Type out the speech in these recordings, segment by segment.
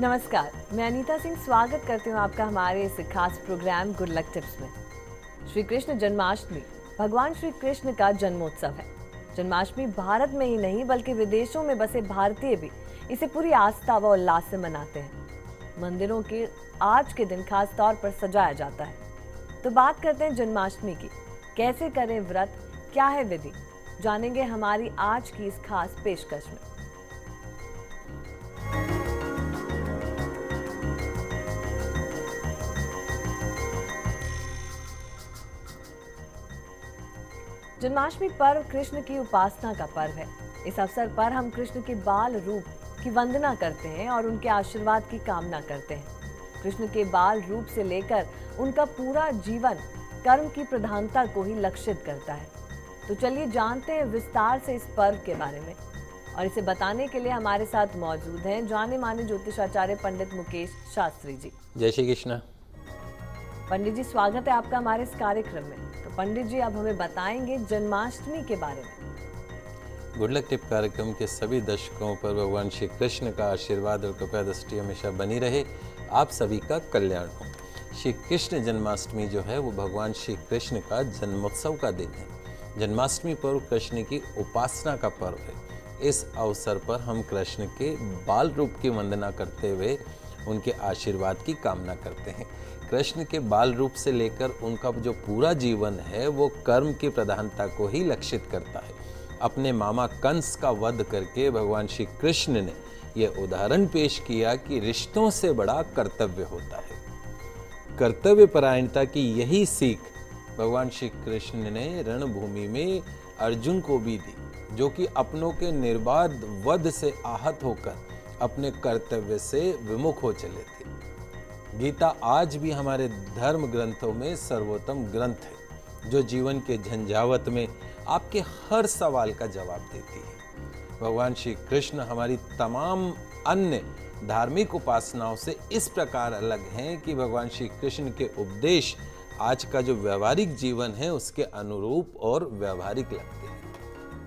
नमस्कार, मैं अनीता सिंह स्वागत करती हूँ आपका हमारे इस खास प्रोग्राम गुड लक टिप्स में। श्री कृष्ण जन्माष्टमी भगवान श्री कृष्ण का जन्मोत्सव है। जन्माष्टमी भारत में ही नहीं बल्कि विदेशों में बसे भारतीय भी इसे पूरी आस्था व उल्लास से मनाते हैं। मंदिरों के आज के दिन खास तौर पर सजाया जाता है। तो बात करते हैं जन्माष्टमी की। कैसे करें व्रत, क्या है विधि, जानेंगे हमारी आज की इस खास पेशकश में। जन्माष्टमी पर्व कृष्ण की उपासना का पर्व है। इस अवसर पर हम कृष्ण के बाल रूप की वंदना करते हैं और उनके आशीर्वाद की कामना करते हैं। कृष्ण के बाल रूप से लेकर उनका पूरा जीवन कर्म की प्रधानता को ही लक्षित करता है। तो चलिए जानते हैं विस्तार से इस पर्व के बारे में। और इसे बताने के लिए हमारे साथ मौजूद हैं जाने माने ज्योतिषाचार्य पंडित मुकेश शास्त्री जी। जय श्री कृष्ण। पंडित जी, स्वागत है आपका हमारे इस कार्यक्रम में। तो पंडित जी, अब हमें बताएंगे जन्माष्टमी के बारे में। गुड लक टिप कार्यक्रम के सभी दर्शकों पर भगवान श्री कृष्ण का आशीर्वाद और कृपा दृष्टि हमेशा बनी रहे। आप सभी का कल्याण हो। श्री कृष्ण जन्माष्टमी जो है वो भगवान श्री कृष्ण का जन्मोत्सव का दिन है। जन्माष्टमी पर्व कृष्ण की उपासना का पर्व है। इस अवसर पर हम कृष्ण के बाल रूप की वंदना करते हुए उनके आशीर्वाद की कामना करते हैं। कृष्ण के बाल रूप से लेकर उनका जो पूरा जीवन है वो कर्म की प्रधानता को ही लक्षित करता है। अपने मामा कंस का वध करके भगवान श्री कृष्ण ने यह उदाहरण पेश किया कि रिश्तों से बड़ा कर्तव्य होता है। कर्तव्य परायणता की यही सीख भगवान श्री कृष्ण ने रणभूमि में अर्जुन को भी दी, जो कि अपनों के निर्बाध वध से आहत होकर अपने कर्तव्य से विमुख हो चले थे। गीता आज भी हमारे धर्म ग्रंथों में सर्वोत्तम ग्रंथ है, जो जीवन के झंझावत में आपके हर सवाल का जवाब देती है। भगवान श्री कृष्ण हमारी तमाम अन्य धार्मिक उपासनाओं से इस प्रकार अलग हैं कि भगवान श्री कृष्ण के उपदेश आज का जो व्यवहारिक जीवन है उसके अनुरूप और व्यवहारिक लगते हैं।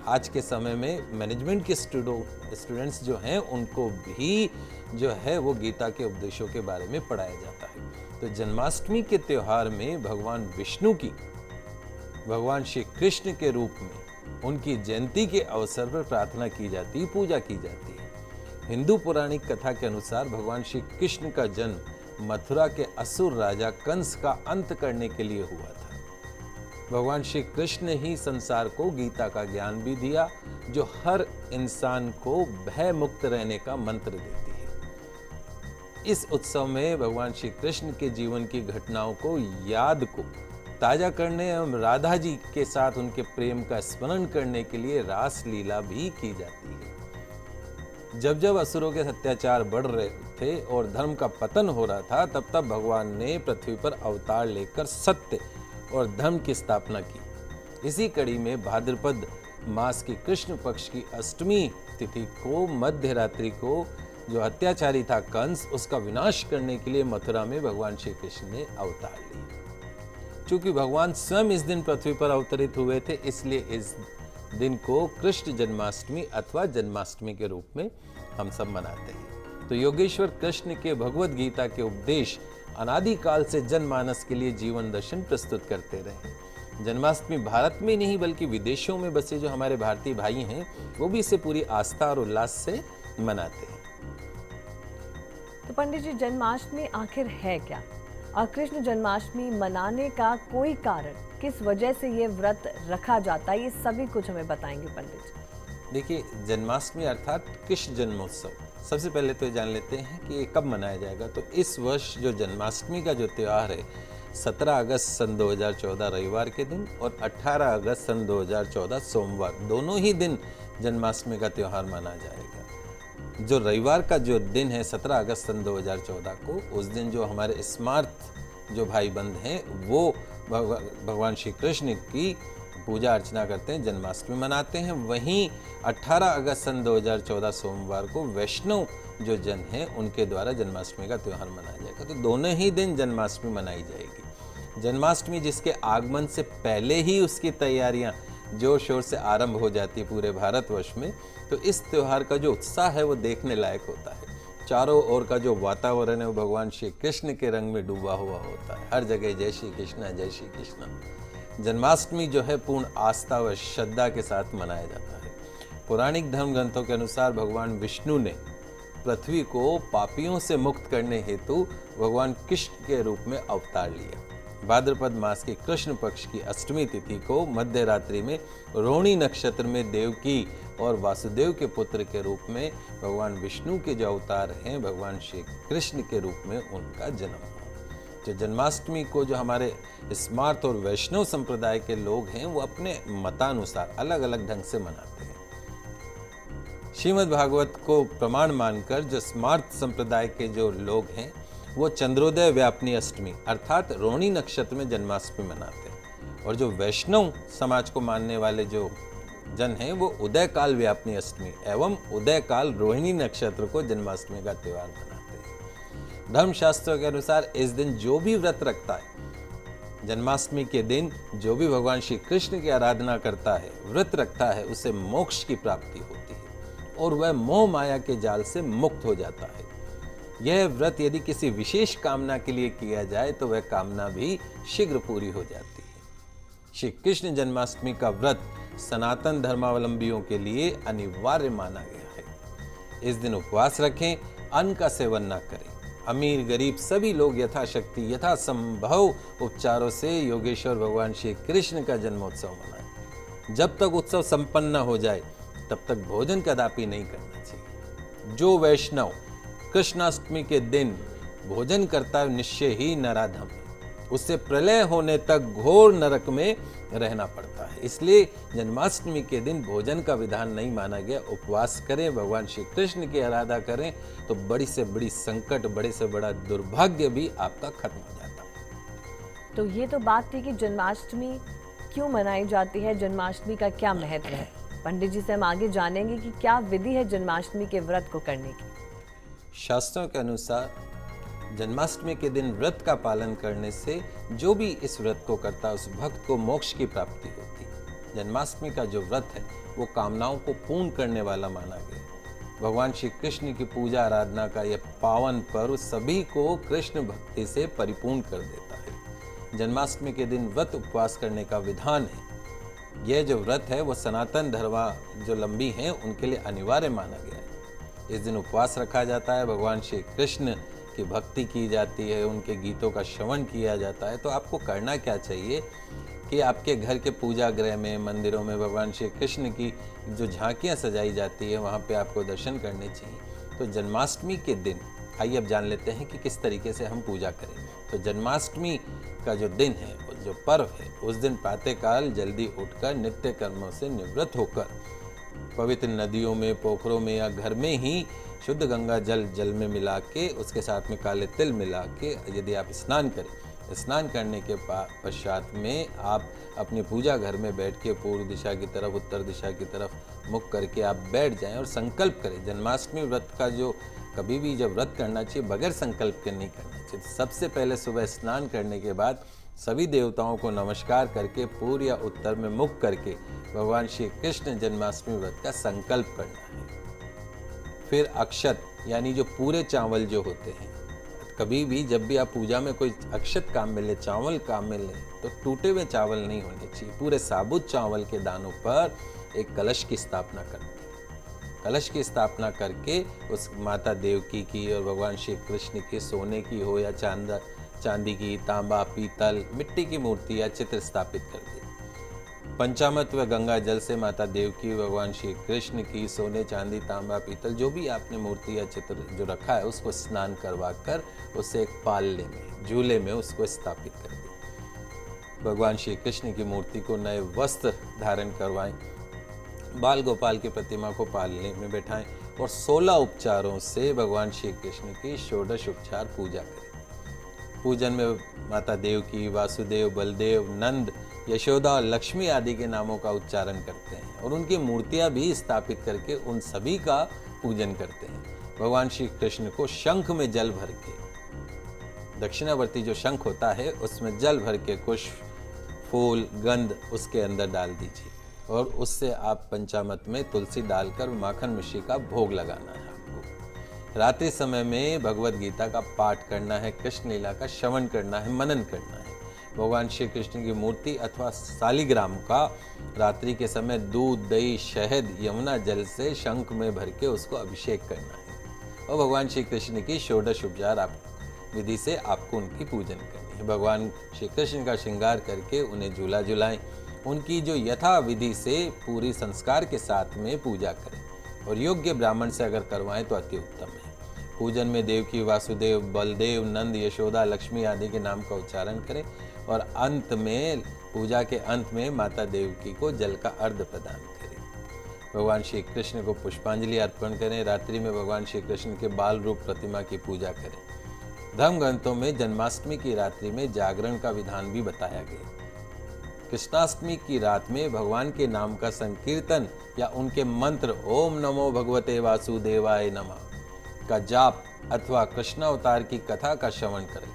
आज के समय में मैनेजमेंट के स्टूडेंट्स जो हैं उनको भी जो है वो गीता के उपदेशों के बारे में पढ़ाया जाता है। तो जन्माष्टमी के त्योहार में भगवान विष्णु की भगवान श्री कृष्ण के रूप में उनकी जयंती के अवसर पर प्रार्थना की जाती है, पूजा की जाती है। हिंदू पौराणिक कथा के अनुसार भगवान श्री कृष्ण का जन्म मथुरा के असुर राजा कंस का अंत करने के लिए हुआ था। भगवान श्री कृष्ण ही संसार को गीता का ज्ञान भी दिया, जो हर इंसान को भय मुक्त रहने का मंत्र देती है। इस उत्सव में भगवान श्री कृष्ण के जीवन की घटनाओं को याद को ताजा करने एवं राधा जी के साथ उनके प्रेम का स्मरण करने के लिए रास लीला भी की जाती है। जब जब असुरों के अत्याचार बढ़ रहे थे और धर्म का पतन हो रहा था, तब तब भगवान ने पृथ्वी पर अवतार लेकर सत्य और धर्म की स्थापना की। इसी कड़ी में भाद्रपद मास की कृष्ण पक्ष की अष्टमी तिथि को मध्य रात्रि को जो अत्याचारी था कंस, उसका विनाश करने के लिए मथुरा में भगवान श्री कृष्ण ने अवतार लिया। चूंकि भगवान स्वयं इस दिन पृथ्वी पर अवतरित हुए थे, इसलिए इस दिन को कृष्ण जन्माष्टमी अथवा जन्माष्टमी के रूप में हम सब मनाते हैं। तो योगेश्वर कृष्ण के भगवत गीता के उपदेश अनादिकाल से जनमानस के लिए जीवन दर्शन प्रस्तुत करते रहे। जन्माष्टमी भारत में नहीं बल्कि विदेशों में बसे जो हमारे भारतीय भाई हैं वो भी इसे पूरी आस्था और उल्लास से मनाते हैं। तो पंडित जी, जन्माष्टमी आखिर है क्या, और कृष्ण जन्माष्टमी मनाने का कोई कारण, किस वजह से ये व्रत रखा जाता है, ये सभी कुछ हमें बताएंगे पंडित जी। देखिए, जन्माष्टमी अर्थात कृष्ण जन्मोत्सव, सबसे पहले तो ये जान लेते हैं कि ये कब मनाया जाएगा। तो इस वर्ष जो जन्माष्टमी का जो त्यौहार है 17 अगस्त सन 2014 रविवार के दिन और 18 अगस्त सन 2014 सोमवार, दोनों ही दिन जन्माष्टमी का त्यौहार माना जाएगा। जो रविवार का जो दिन है 17 अगस्त सन 2014 को, उस दिन जो हमारे स्मार्त जो भाई बंद हैं वो भगवान श्री कृष्ण की पूजा अर्चना करते हैं, जन्माष्टमी मनाते हैं। वहीं 18 अगस्त सन 2014 सोमवार को वैष्णव जो जन हैं उनके द्वारा जन्माष्टमी का त्यौहार मनाया जाएगा। तो दोनों ही दिन जन्माष्टमी मनाई जाएगी। जन्माष्टमी जिसके आगमन से पहले ही उसकी तैयारियां जोर शोर से आरंभ हो जाती पूरे भारतवर्ष में, तो इस त्यौहार का जो उत्साह है वो देखने लायक होता है। चारों ओर का जो वातावरण है वो भगवान श्री कृष्ण के रंग में डूबा हुआ होता है। हर जगह जय श्री कृष्ण, जय श्री कृष्ण। जन्माष्टमी जो है पूर्ण आस्था व श्रद्धा के साथ मनाया जाता है। पौराणिक धर्म ग्रंथों के अनुसार भगवान विष्णु ने पृथ्वी को पापियों से मुक्त करने हेतु भगवान कृष्ण के रूप में अवतार लिया। भाद्रपद मास के कृष्ण पक्ष की अष्टमी तिथि को मध्य रात्रि में रोहिणी नक्षत्र में देवकी और वासुदेव के पुत्र के रूप में भगवान विष्णु के जो अवतार हैं भगवान श्री कृष्ण के रूप में उनका जन्म हुआ। जो जन्माष्टमी को जो हमारे स्मार्त और वैष्णव संप्रदाय के लोग हैं वो अपने मतानुसार अलग अलग ढंग से मनाते हैं। श्रीमद् भागवत को प्रमाण मानकर जो स्मार्त संप्रदाय के जो लोग हैं वो चंद्रोदय व्यापनी अष्टमी अर्थात रोहिणी नक्षत्र में जन्माष्टमी मनाते हैं, और जो वैष्णव समाज को मानने वाले जो जन हैं वो उदय काल व्यापनी अष्टमी एवं उदय काल रोहिणी नक्षत्र को जन्माष्टमी का त्यौहार मनाते हैं। धर्मशास्त्रों के अनुसार इस दिन जो भी व्रत रखता है, जन्माष्टमी के दिन जो भी भगवान श्री कृष्ण की आराधना करता है, व्रत रखता है, उसे मोक्ष की प्राप्ति होती है और वह मोह माया के जाल से मुक्त हो जाता है। यह व्रत यदि किसी विशेष कामना के लिए किया जाए तो वह कामना भी शीघ्र पूरी हो जाती है। श्री कृष्ण जन्माष्टमी का व्रत सनातन धर्मावलंबियों के लिए अनिवार्य माना गया है। इस दिन उपवास रखें, अन्न का सेवन न करें। अमीर गरीब सभी लोग यथाशक्ति यथासंभव उपचारों से योगेश्वर भगवान श्री कृष्ण का जन्मोत्सव मनाएं। जब तक उत्सव संपन्न न हो जाए तब तक भोजन कदापि नहीं करना चाहिए। जो वैष्णव कृष्णाष्टमी के दिन भोजन करता है निश्चय ही नराधम है, उससे प्रलय होने तक घोर नरक में रहना पड़ता है। इसलिए जन्माष्टमी के दिन भोजन का विधान नहीं माना गया। उपवास करें, भगवान श्री कृष्ण की आराधना करें तो बड़ी से बड़ी संकट, बड़े से बड़ा दुर्भाग्य भी आपका खत्म हो जाता है। तो ये तो बात थी कि जन्माष्टमी क्यों मनाई जाती है, जन्माष्टमी का क्या महत्व है। पंडित जी से हम आगे जानेंगे कि क्या विधि है जन्माष्टमी के व्रत को करने की। शास्त्रों के अनुसार जन्माष्टमी के दिन व्रत का पालन करने से जो भी इस व्रत को करता है उस भक्त को मोक्ष की प्राप्ति होती है। जन्माष्टमी का जो व्रत है वो कामनाओं को पूर्ण करने वाला माना गया। भगवान श्री कृष्ण की पूजा आराधना का यह पावन पर्व सभी को कृष्ण भक्ति से परिपूर्ण कर देता है। जन्माष्टमी के दिन व्रत उपवास करने का विधान है। यह जो व्रत है वो सनातन धर्मा जो लंबी हैं उनके लिए अनिवार्य माना गया है। इस दिन उपवास रखा जाता है, भगवान श्री कृष्ण की भक्ति की जाती है, उनके गीतों का श्रवण किया जाता है। तो आपको करना क्या चाहिए कि आपके घर के पूजा गृह में, मंदिरों में भगवान श्री कृष्ण की जो झांकियाँ सजाई जाती है वहाँ पे आपको दर्शन करने चाहिए। तो जन्माष्टमी के दिन आइए अब जान लेते हैं कि किस तरीके से हम पूजा करें। तो जन्माष्टमी का जो दिन है, जो पर्व है, उस दिन प्रातःकाल जल्दी उठकर नित्य कर्मों से निवृत्त होकर पवित्र नदियों में, पोखरों में या घर में ही शुद्ध गंगा जल में मिला के उसके साथ में काले तिल मिला के यदि आप स्नान करें, स्नान करने के पश्चात में आप अपनी पूजा घर में बैठ के पूर्व दिशा की तरफ, उत्तर दिशा की तरफ मुख करके आप बैठ जाएं और संकल्प करें। जन्माष्टमी व्रत का जो कभी भी जब व्रत करना चाहिए बगैर संकल्प के नहीं करना चाहिए। सबसे पहले सुबह स्नान करने के बाद सभी देवताओं को नमस्कार करके पूर्व या उत्तर में मुख करके भगवान श्री कृष्ण जन्माष्टमी व्रत का संकल्प करना है। फिर अक्षत यानी जो पूरे चावल जो होते हैं, कभी भी जब भी आप पूजा में कोई अक्षत काम में ले, चावल काम में ले, तो टूटे हुए चावल नहीं होने चाहिए। पूरे साबुत चावल के दानों पर एक कलश की स्थापना करते हैं। कलश की स्थापना करके उस माता देवकी की और भगवान श्री कृष्ण की सोने की हो या चांदी की, तांबा, पीतल, मिट्टी की मूर्ति या चित्र स्थापित कर दी। पंचामृत व गंगा जल से माता देवकी, भगवान श्री कृष्ण की सोने, चांदी, तांबा, पीतल जो भी आपने मूर्ति या चित्र जो रखा है उसको स्नान करवा कर उसे एक पालने में, झूले में उसको स्थापित कर दें। भगवान श्री कृष्ण की मूर्ति को नए वस्त्र धारण करवाएं, बाल गोपाल की प्रतिमा को पालने में बैठाएं और 16 उपचारों से भगवान श्री कृष्ण की षोडश उपचार पूजा करें। पूजन में माता देवकी, वासुदेव, बलदेव, नंद, यशोदा और लक्ष्मी आदि के नामों का उच्चारण करते हैं और उनकी मूर्तियां भी स्थापित करके उन सभी का पूजन करते हैं। भगवान श्री कृष्ण को शंख में जल भर के, दक्षिणावर्ती जो शंख होता है उसमें जल भर के कुछ फूल, गंध उसके अंदर डाल दीजिए और उससे आप पंचामृत में तुलसी डालकर माखन मिश्री का भोग लगाना है आपको। रात्रि समय में भगवत गीता का पाठ करना है, कृष्ण लीला का श्रवण करना है, मनन करना है। भगवान श्री कृष्ण की मूर्ति अथवा शालिग्राम का रात्रि के समय दूध, दही, शहद, यमुना जल से शंख में भर के उसको अभिषेक करना है। और भगवान श्री कृष्ण की षोडश उपचार विधि से आपको उनकी पूजन करनी है। भगवान श्री कृष्ण का श्रृंगार करके उन्हें झूला झुलाएं, उनकी जो यथा विधि से पूरी संस्कार के साथ में पूजा करें और योग्य ब्राह्मण से अगर करवाएं तो अति उत्तम है। पूजन में देवकी, वासुदेव, बलदेव, नंद, यशोदा, लक्ष्मी आदि के नाम का उच्चारण करें और अंत में, पूजा के अंत में माता देवकी को जल का अर्घ प्रदान करें। भगवान श्री कृष्ण को पुष्पांजलि अर्पण करें। रात्रि में भगवान श्री कृष्ण के बाल रूप प्रतिमा की पूजा करें। धर्म ग्रंथों में जन्माष्टमी की रात्रि में जागरण का विधान भी बताया गया। कृष्णाष्टमी की रात में भगवान के नाम का संकीर्तन या उनके मंत्र ओम नमो भगवते वासुदेवाय नमः का जाप अथवा कृष्णावतार की कथा का श्रवण करें।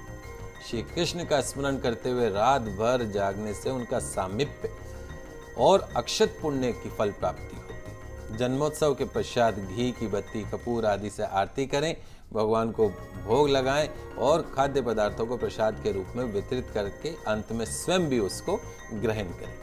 श्री कृष्ण का स्मरण करते हुए रात भर जागने से उनका सामीप्य और अक्षत पुण्य की फल प्राप्ति होती है। जन्मोत्सव के पश्चात घी की बत्ती, कपूर आदि से आरती करें, भगवान को भोग लगाएं और खाद्य पदार्थों को प्रसाद के रूप में वितरित करके अंत में स्वयं भी उसको ग्रहण करें।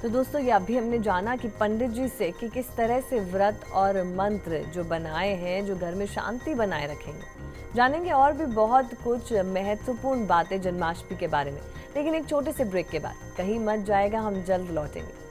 तो दोस्तों, ये अभी हमने जाना कि पंडित जी से कि किस तरह से व्रत और मंत्र जो बनाए हैं जो घर में शांति बनाए रखेंगे। जानेंगे और भी बहुत कुछ महत्वपूर्ण बातें जन्माष्टमी के बारे में, लेकिन एक छोटे से ब्रेक के बाद। कहीं मत जाएगा, हम जल्द लौटेंगे।